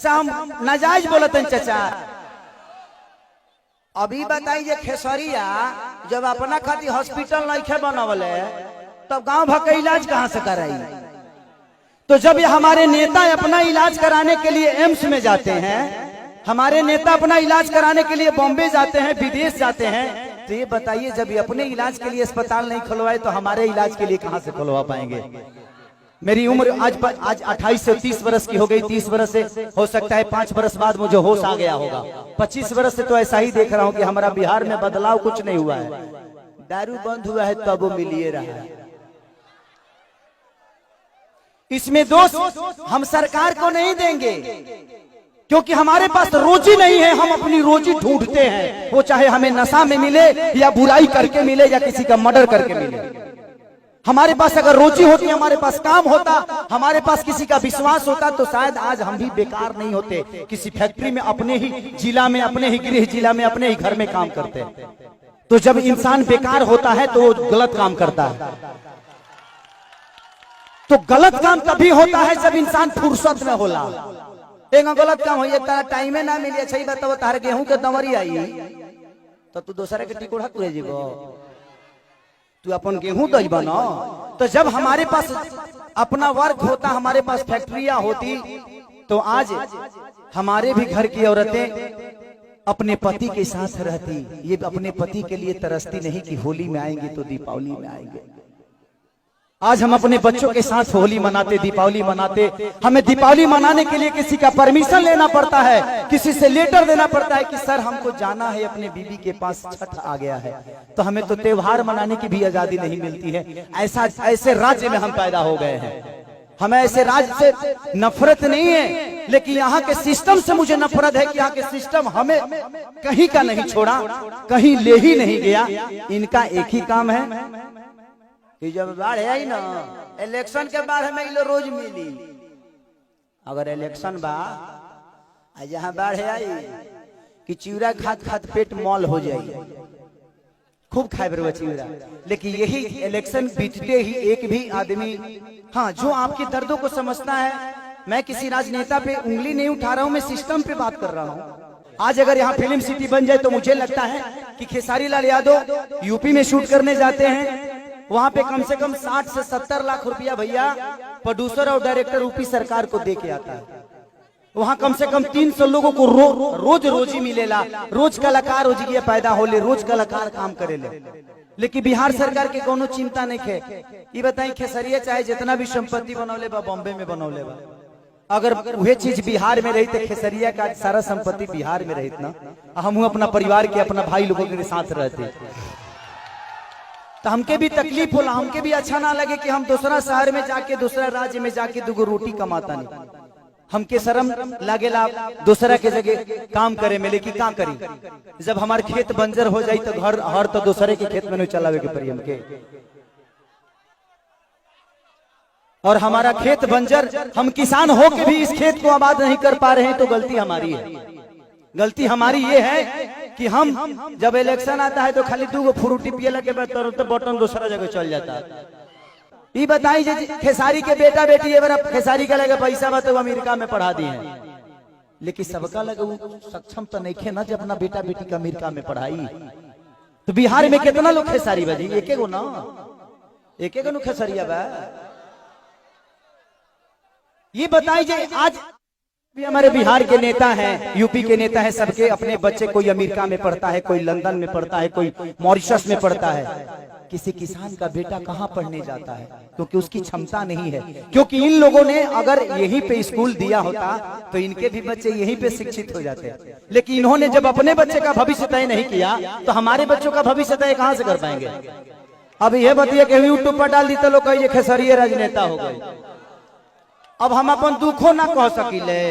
अच्छा हम नाजायज बोलते हैं चाचा। अभी बताइए खेसरिया जब अपना खातिर हॉस्पिटल नहीं बनवले तब गांव भर का इलाज कहां से कराई। तो जब ये हमारे नेता अपना इलाज कराने के लिए एम्स में जाते हैं, हमारे नेता अपना इलाज कराने के लिए बॉम्बे जाते हैं, विदेश जाते हैं, तो ये बताइए जब ये अपने इलाज के लिए अस्पताल नहीं खुलवाए तो हमारे इलाज के लिए कहां से खुलवा पाएंगे। मेरी उम्र आज 28 से 30 वर्ष की हो गई। 30 वर्ष से हो सकता है 5 वर्ष बाद मुझे होश आ गया होगा। 25 वर्ष से तो ऐसा ही देख रहा हूं कि हमारा बिहार में बदलाव कुछ नहीं हुआ है। दारू बंद हुआ है तब वो मिलिए रहा है। इसमें दोष हम सरकार को नहीं देंगे क्योंकि हमारे पास रोजी नहीं है। हम अपनी रोजी ढूंढते हैं, वो चाहे हमें नशा में मिले या बुराई करके मिले या किसी का मर्डर करके मिले। हमारे पास अगर रोजी होती, हमारे पास काम होता, हमारे पास किसी का विश्वास होता तो शायद आज हम भी बेकार नहीं होते। किसी फैक्ट्री में अपने ही जिला में, अपने ही गृह जिला में, अपने ही घर में काम करते। तो जब इंसान बेकार होता है तो वो गलत काम करता है। तो गलत काम तभी होता है जब इंसान फुर्सत में होला। एक गलत काम हो तारा टाइम ना मिले। अच्छा बताओ तार गेहूं के दवरी आई तो तू दूसरे के टिकोड़ा तुरे जीवो, तू अपन गेहूं दई बना। तो जब हमारे पास अपना वर्क होता, हमारे पास फैक्ट्रियां होती, तो आज हमारे भी घर की औरतें अपने पति के साथ रहती। ये अपने पति के लिए तरसती नहीं कि होली में आएंगे तो दीपावली में आएंगे। आज हम अपने बच्चों के साथ होली मनाते, दीपावली मनाते। हमें दीपावली मनाने के लिए किसी का परमिशन लेना पड़ता है, किसी से लेटर देना पड़ता है कि सर हमको जाना है अपने बीबी के पास, छठ आ गया है। तो हमें तो त्योहार मनाने की भी आजादी नहीं मिलती है। ऐसे राज्य में हम पैदा हो गए हैं। हमें ऐसे राज्य से नफरत नहीं है, लेकिन यहाँ के सिस्टम से मुझे नफरत है कि यहाँ के सिस्टम हमें कहीं का नहीं छोड़ा, कहीं ले ही नहीं गया। इनका एक ही काम है कि जब बाढ़ आई ना, इलेक्शन के बाद हमें लो रोज मिली। अगर इलेक्शन बा जहाँ बाढ़ आई कि चिवड़ा खात खात पेट मॉल हो जाए, खूब खाए बरवा चिवड़ा। लेकिन यही इलेक्शन बीतते ही एक भी आदमी, हाँ, जो आपके दर्दों को समझता है। मैं किसी राजनेता पे उंगली नहीं उठा रहा हूं, मैं सिस्टम पे बात कर रहा हूं। आज अगर यहाँ फिल्म सिटी बन जाए तो मुझे लगता है कि खेसारी लाल यादव यूपी में शूट करने जाते हैं, वहां पे कम से कम 60 से 70 लाख रुपया भैया प्रोड्यूसर और डायरेक्टर यूपी सरकार को दे के आता है। वहां कम से कम 300 लोगों को रोज रोजी मिलेला। रोज कलाकार रोजी पैदा होले, रोज कलाकार काम करेले। लेकिन बिहार सरकार के कोनो चिंता नहीं है। ये बताई खेसरिया चाहे जितना भी संपत्ति बनौले बा बॉम्बे में बनौले बा, अगर वह चीज बिहार में रही तो खेसरिया का सारा संपत्ति बिहार में रही ना, हम अपना परिवार के, अपना भाई लोगों के साथ रहते। तो हमके भी तकलीफ होला, हमके भी अच्छा ना लगे कि हम दूसरा शहर में जाके, दूसरा राज्य में जाके दुगो रोटी कमाता नहीं। हमके शर्म लागेला दूसरा के जगह काम करे में। लेकिन क्या करी, जब हमारे खेत बंजर हो जाए तो घर हर तो दूसरे के खेत में नहीं चलावे के पड़ी हमके। और हमारा खेत बंजर, हम किसान हो के भी इस खेत को आबाद नहीं कर पा रहे हैं, तो गलती हमारी है। गलती हमारी ये है कि हम जब इलेक्शन आता है तो खाली 2 फ्रूटी पिए लगे तो बटन दूसरा जगह चल जाता है। ये बताई खेसारी के बेटा बेटी खेसारी का लगे पैसा बा तो अमेरिका में पढ़ा दिए हैं, लेकिन सबका लगे सक्षम तो नहीं खे ना जब अपना बेटा बेटी का अमेरिका में पढ़ाई। तो बिहार में कितना लोग खेसारी बजी, एक गो ना, एक खेसरिया बा। ये बताइए आज भी हमारे बिहार के नेता हैं, यूपी के नेता हैं, सबके अपने बच्चे, कोई अमेरिका में पढ़ता है, कोई लंदन में पढ़ता है, कोई मॉरिशस में पढ़ता है। किसी किसान का बेटा कहाँ पढ़ने जाता है क्योंकि उसकी क्षमता नहीं है। क्योंकि इन लोगों ने अगर यहीं पे स्कूल दिया होता तो इनके भी बच्चे यहीं पे शिक्षित हो जाते। लेकिन इन्होंने जब अपने बच्चे का भविष्य तय नहीं किया तो हमारे बच्चों का भविष्य तय कहाँ से कर पाएंगे। अब यह बताइए कि यूट्यूब पर डाल दी तो लोग कहिए खेसरिया राजनेता हो गए। अब हम अपन दुखों ना कह सकिले।